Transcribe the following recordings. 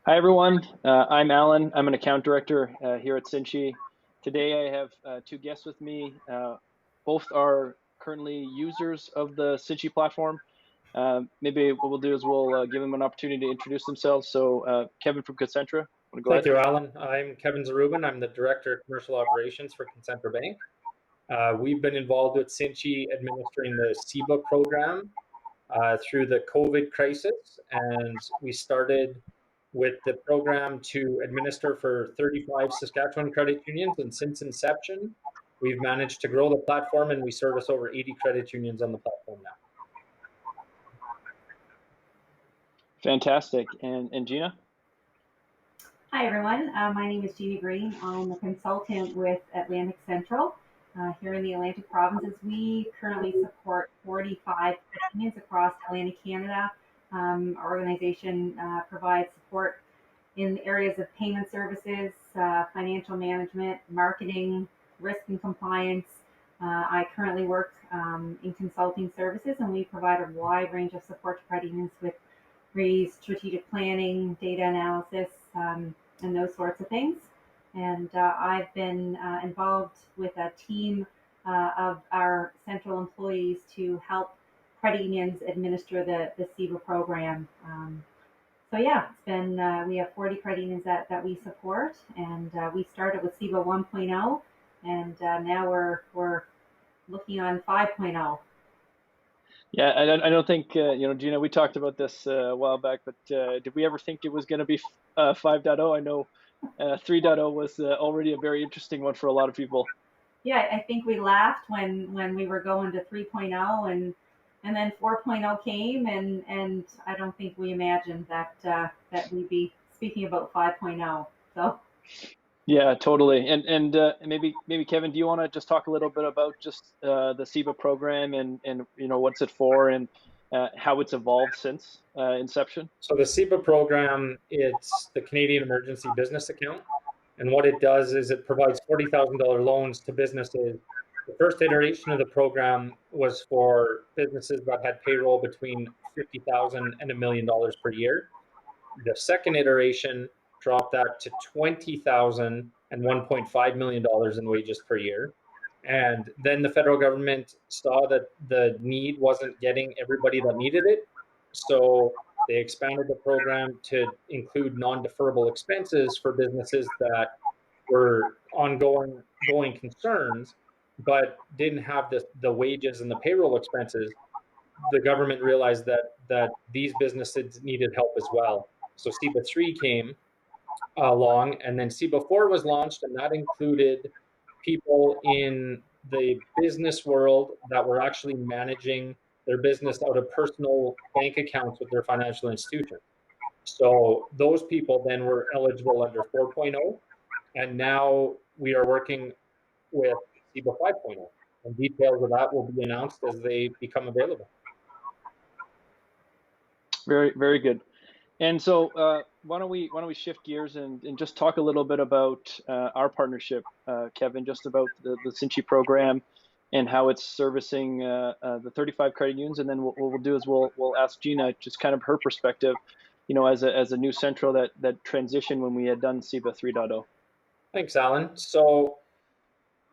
Hi, everyone. I'm Alan. I'm an account director here at Cinchy. Today, I have two guests with me. Both are currently users of the Cinchy platform. Maybe what we'll do is we'll give them an opportunity to introduce themselves. So, Kevin from Concentra, want to go Thank ahead? you, Alan. I'm Kevin Zarubin. I'm the Director of Commercial Operations for Concentra Bank. We've been involved with Cinchy administering the CEBA program through the COVID crisis, and we started with the program to administer for 35 Saskatchewan credit unions, and since inception, we've managed to grow the platform, and we service over 80 credit unions on the platform now. Fantastic. And Gina? Hi, everyone. My name is Jeannie Green. I'm a consultant with Atlantic Central here in the Atlantic provinces. We currently support 45 unions across Atlantic Canada. Our organization provides support in areas of payment services, financial management, marketing, risk and compliance. I currently work in consulting services, and we provide a wide range of support to credit unions with strategic planning, data analysis, and those sorts of things. And I've been involved with a team of our central employees to help credit unions administer the CEBA program. So yeah, it's been we have 40 credit unions that we support, and we started with CEBA 1.0, and now we're looking on 5.0. Yeah, I don't think, Gina, we talked about this a while back, but did we ever think it was going to be 5.0? I know 3.0 was already a very interesting one for a lot of people. Yeah, I think we laughed when we were going to 3.0, and then 4.0 came, and I don't think we imagined that we'd be speaking about 5.0. So Yeah, totally. And maybe Kevin, do you want to just talk a little bit about just the CEBA program and what's it for and how it's evolved since inception? So the CEBA program, it's the Canadian Emergency Business Account. And what it does is it provides $40,000 loans to businesses. The first iteration of the program was for businesses that had payroll between $50,000 and $1 million per year. The second iteration dropped that to $20,000 and $1.5 million in wages per year. And then the federal government saw that the need wasn't getting everybody that needed it. So they expanded the program to include non-deferrable expenses for businesses that were ongoing going concerns, but didn't have the wages and the payroll expenses. The government realized that these businesses needed help as well. So CEBA 3 came along, and then CEBA 4 was launched, and that included people in the business world that were actually managing their business out of personal bank accounts with their financial institution. So those people then were eligible under 4.0, and now we are working with CEBA 5.0, and details of that will be announced as they become available. Very, very good. And so why don't we shift gears and just talk a little bit about our partnership, Kevin, just about the Cinchy program and how it's servicing the 35 credit unions, and then what we'll do is we'll ask Gina just kind of her perspective, as a new central that transition when we had done CEBA 3.0. Thanks, Alan. So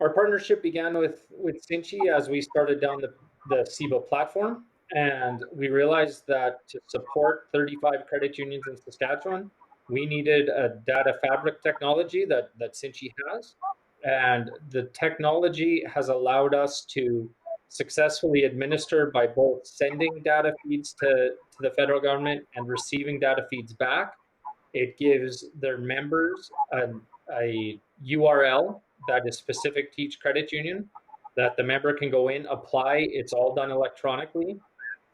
our partnership began with Cinchy as we started down the CEBA platform, and we realized that to support 35 credit unions in Saskatchewan, we needed a data fabric technology that Cinchy has. And the technology has allowed us to successfully administer by both sending data feeds to the federal government and receiving data feeds back. It gives their members a URL that is specific to each credit union that the member can go in, apply. It's all done electronically.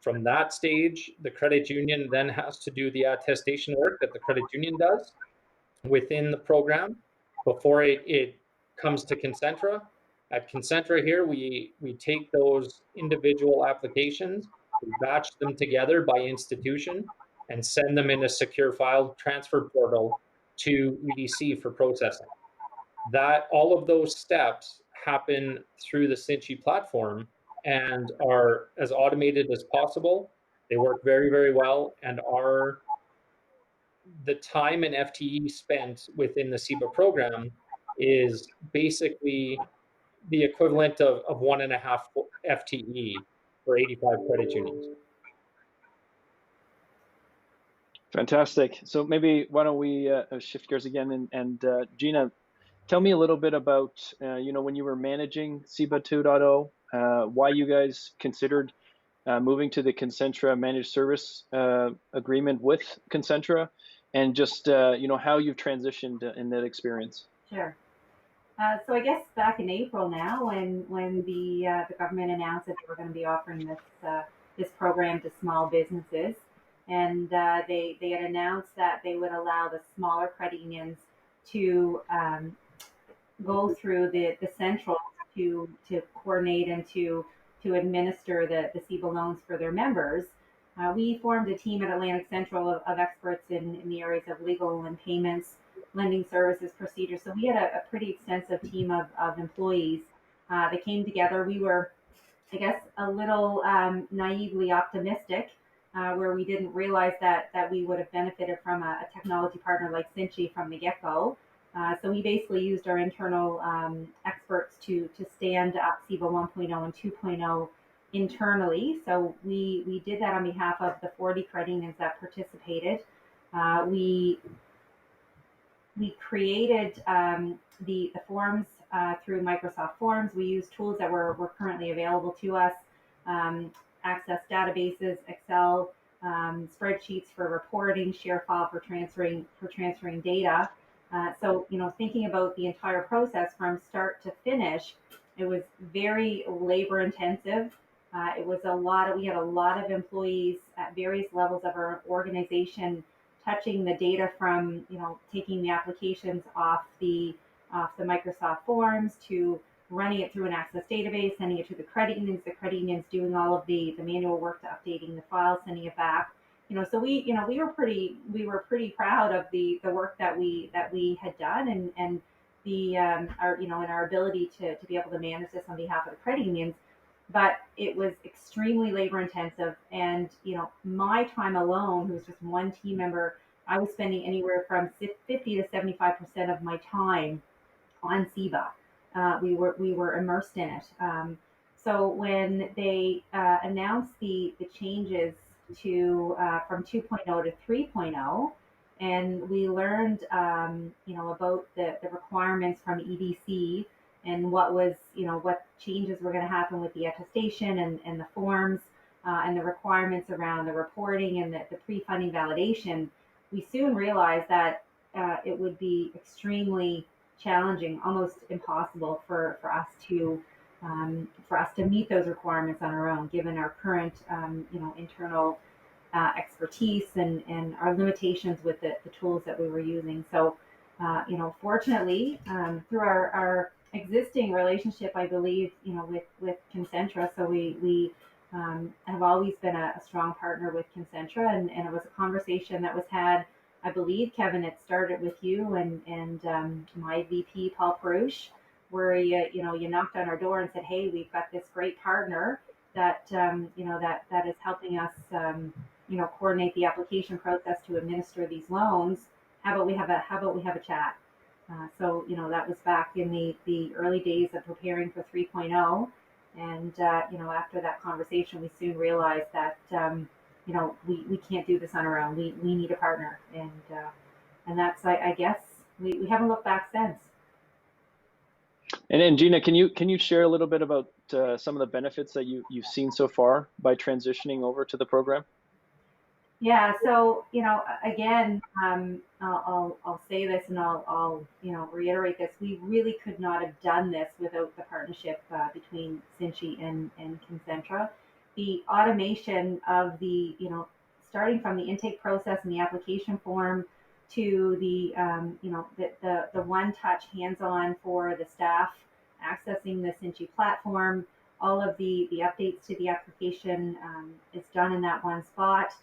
From that stage, the credit union then has to do the attestation work that the credit union does within the program before it comes to Concentra. At Concentra here, we take those individual applications, we batch them together by institution, and send them in a secure file transfer portal to EDC for processing. That all of those steps happen through the Cinchy platform and are as automated as possible. They work very, very well, and our the time and FTE spent within the CEBA program is basically the equivalent of 1.5 FTE for 85 credit unions. Fantastic. So maybe why don't we shift gears again, and Gina, tell me a little bit about when you were managing CEBA 2.0, why you guys considered moving to the Concentra managed service agreement with Concentra, and just how you've transitioned in that experience. Sure. So I guess back in April now, when the government announced that they were going to be offering this program to small businesses, and they had announced that they would allow the smaller credit unions to go through the central to coordinate and to administer the CEBA loans for their members. We formed a team at Atlantic Central of experts in the areas of legal and payments, lending services, procedures. So we had a pretty extensive team of employees that came together. We were, I guess, a little naively optimistic, where we didn't realize that we would have benefited from a technology partner like Cinchy from the get-go. So we basically used our internal experts to stand up CEBA 1.0 and 2.0 internally. So we did that on behalf of the 40 credit unions that participated. We created the forms through Microsoft Forms. We used tools that were currently available to us, Access databases, Excel, spreadsheets for reporting, ShareFile for transferring data. So thinking about the entire process from start to finish, it was very labor intensive. It was we had a lot of employees at various levels of our organization touching the data from, taking the applications off the Microsoft Forms to running it through an Access database, sending it to the credit unions doing all of the manual work to updating the file, sending it back. So we were pretty proud of the work that we had done, and our ability to be able to manage this on behalf of the credit unions. But it was extremely labor intensive, and my time alone, who was just one team member, I was spending anywhere from 50 to 75% of my time on CEBA. We were immersed in it. So when they announced the changes to from 2.0 to 3.0, and we learned about the requirements from EDC and what changes were going to happen with the attestation and the forms and the requirements around the reporting and the pre-funding validation, we soon realized that it would be extremely challenging, almost impossible for us to meet those requirements on our own, given our current internal expertise and our limitations with the tools that we were using. So fortunately, through our existing relationship, I believe, with Concentra, so we have always been a strong partner with Concentra, and it was a conversation that was had, I believe, Kevin, it started with you and my VP, Paul Perush, where you knocked on our door and said, hey, we've got this great partner that that is helping us coordinate the application process to administer these loans. How about we have a chat? So that was back in the early days of preparing for 3.0, and after that conversation, we soon realized that we can't do this on our own. We need a partner, and that's I guess we haven't looked back since. And then Gina, can you share a little bit about some of the benefits that you've seen so far by transitioning over to the program? Yeah, so again, I'll say this, and I'll reiterate this. We really could not have done this without the partnership between Cinchy and Concentra. The automation of the starting from the intake process and the application form to the the one-touch hands-on for the staff accessing the Cinchy platform. All of the updates to the application is done in that one spot.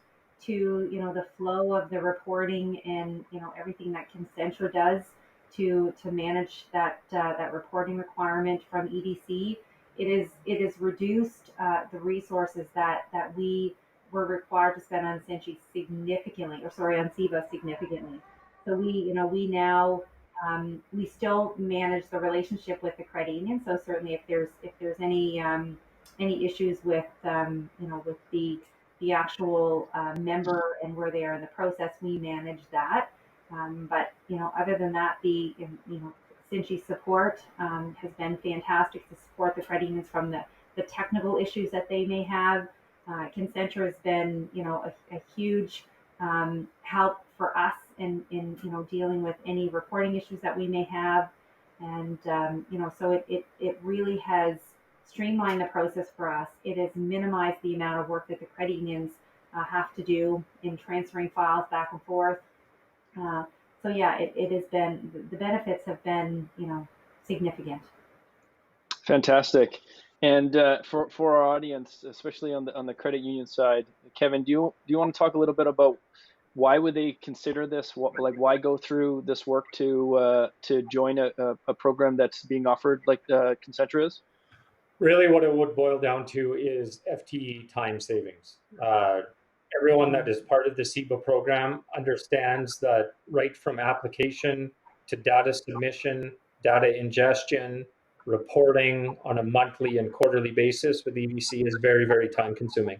To the flow of the reporting and everything that Concentra does to manage that reporting requirement from EDC. It is reduced the resources that we we're required to spend on Cinchy significantly, or sorry, on CEBA significantly. So we now we still manage the relationship with the credit union. So certainly, if there's any issues with with the actual member and where they are in the process, we manage that. But other than that, the Cinchy support has been fantastic to support the credit unions from the technical issues that they may have. Concentra has been a huge help for us in dealing with any reporting issues that we may have, and so it really has streamlined the process for us. It has minimized the amount of work that the credit unions have to do in transferring files back and forth. Uh, so yeah, it has been, the benefits have been significant. Fantastic. And for our audience, especially on the credit union side, Kevin, do you want to talk a little bit about why would they consider this? Why go through this work to join a program that's being offered like Concentra is? Really, what it would boil down to is FTE time savings. Everyone that is part of the CEBA program understands that right from application to data submission, data ingestion, reporting on a monthly and quarterly basis with EBC is very, very time consuming.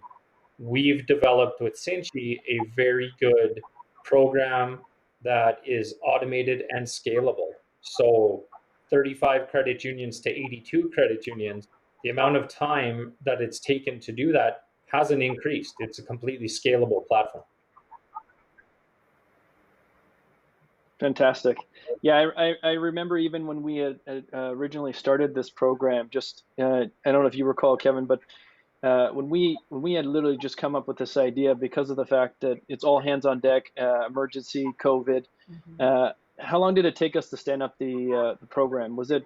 We've developed with Cinchy a very good program that is automated and scalable. So 35 credit unions to 82 credit unions, the amount of time that it's taken to do that hasn't increased. It's a completely scalable platform. Fantastic. Yeah, I remember even when we had originally started this program, just I don't know if you recall, Kevin, but when we had literally just come up with this idea because of the fact that it's all hands on deck, emergency, COVID. How long did it take us to stand up the program? Was it,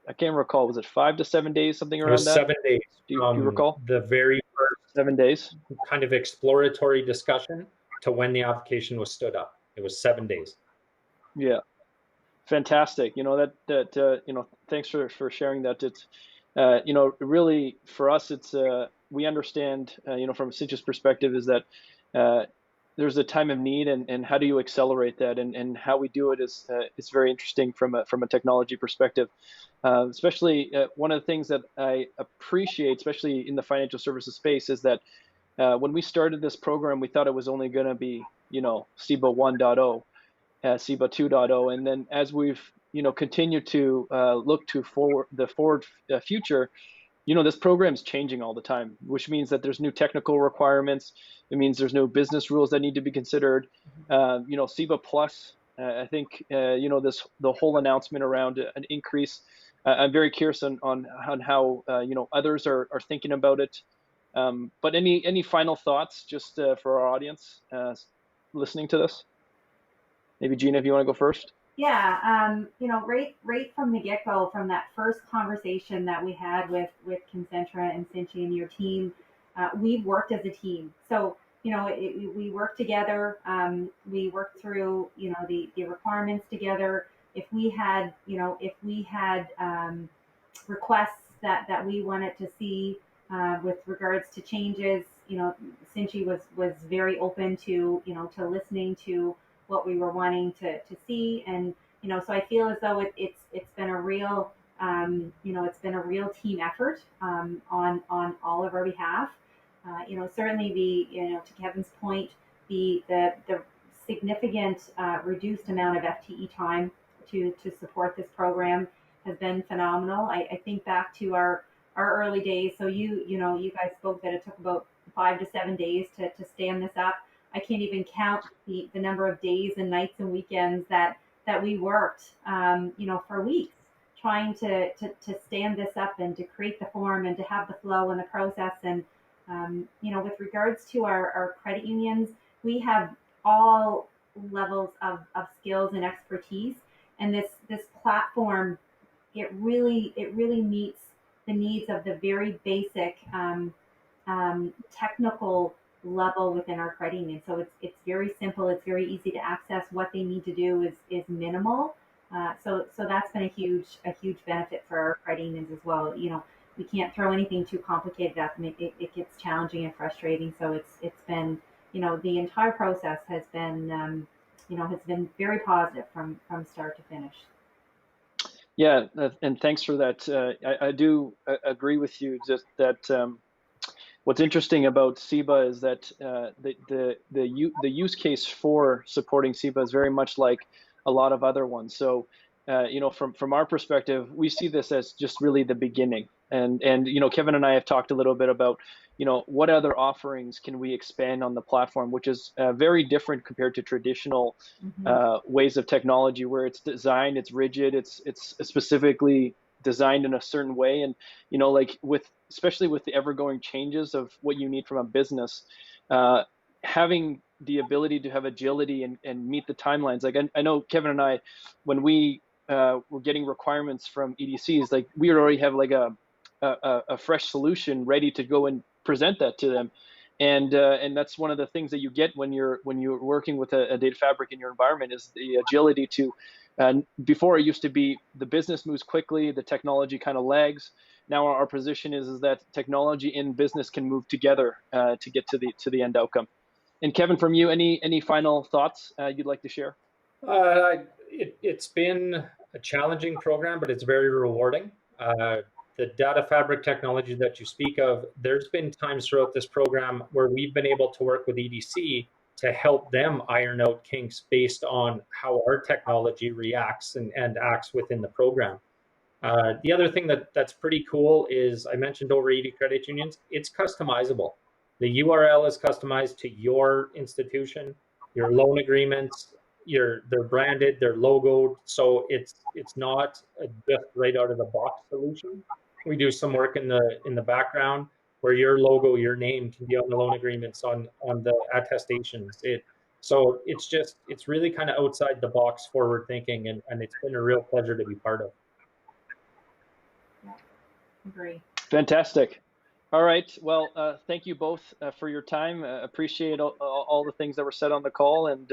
I can't recall, was it 5 to 7 days, something It around was that? 7 days Do you recall? the very first 7 days. kind of exploratory discussion to when the application was stood up. It was 7 days. Yeah, fantastic. Thanks for sharing that. It's really for us, it's we understand from Cinchy's perspective is that there's a time of need, and how do you accelerate that, and how we do it is it's very interesting from a technology perspective. Especially one of the things that I appreciate, especially in the financial services space, is that when we started this program, we thought it was only going to be CEBA 1.0, CEBA 2.0, and then as we've continued to look to the forward future, this program is changing all the time, which means that there's new technical requirements. It means there's new business rules that need to be considered. CEBA Plus, I think, the whole announcement around an increase. I'm very curious on how others are thinking about it. But any final thoughts just for our audience listening to this? Maybe Gina, if you want to go first. Yeah, right from the get-go, from that first conversation that we had with Concentra and Cinchy and your team, we've worked as a team. So, we worked together. We worked through, the requirements together. If we had requests that we wanted to see with regards to changes, Cinchy was very open to, to listening to what we were wanting to see, and so I feel as though it's been a real it's been a real team effort on all of our behalf. Certainly to Kevin's point, the significant reduced amount of FTE time to support this program has been phenomenal. I think back to our early days. So you guys spoke that it took about 5 to 7 days to stand this up. I can't even count the number of days and nights and weekends that we worked, for weeks trying to stand this up and to create the form and to have the flow and the process. And, with regards to our credit unions, we have all levels of skills and expertise. And this platform, it really meets the needs of the very basic technical level within our credit union. So it's very simple. It's very easy to access. What they need to do is minimal. So that's been a huge benefit for our credit unions as well. we can't throw anything too complicated at them. It gets challenging and frustrating. So it's been, the entire process has been, has been very positive from start to finish. Yeah, and thanks for that. I do agree with you. Just that what's interesting about CEBA is that the use case for supporting CEBA is very much like a lot of other ones. So, from our perspective, we see this as just really the beginning. And Kevin and I have talked a little bit about what other offerings can we expand on the platform, which is very different compared to traditional ways of technology, where it's designed, it's rigid, it's specifically designed in a certain way. And like especially with the ever-going changes of what you need from a business, having the ability to have agility and meet the timelines. Like I know Kevin and I, when we were getting requirements from EDCs, like we already have like a fresh solution ready to go and present that to them. And that's one of the things that you get when you're working with a data fabric in your environment, is the agility to. Before, it used to be the business moves quickly, the technology kind of lags. Now our position is that technology and business can move together to get to the end outcome. And Kevin, from you, any final thoughts you'd like to share? It's been a challenging program, but it's very rewarding. The data fabric technology that you speak of, there's been times throughout this program where we've been able to work with EDC to help them iron out kinks based on how our technology reacts and acts within the program. The other thing that's pretty cool is, I mentioned over 80 credit unions. It's customizable. The URL is customized to your institution, your loan agreements. They're branded, they're logoed, so it's not a just right out of the box solution. We do some work in the background where your logo, your name can be on the loan agreements, on the attestations. So it's really kind of outside the box, forward thinking, and it's been a real pleasure to be part of. Yeah, agree. Fantastic. All right. Well, thank you both for your time. Appreciate all the things that were said on the call, and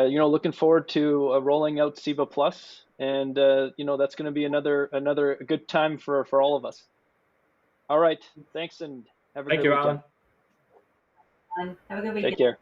looking forward to rolling out CEBA Plus, and that's going to be another good time for all of us. All right. Thanks, and have a Thank great you, weekend. Alan. Have a good weekend. Take care.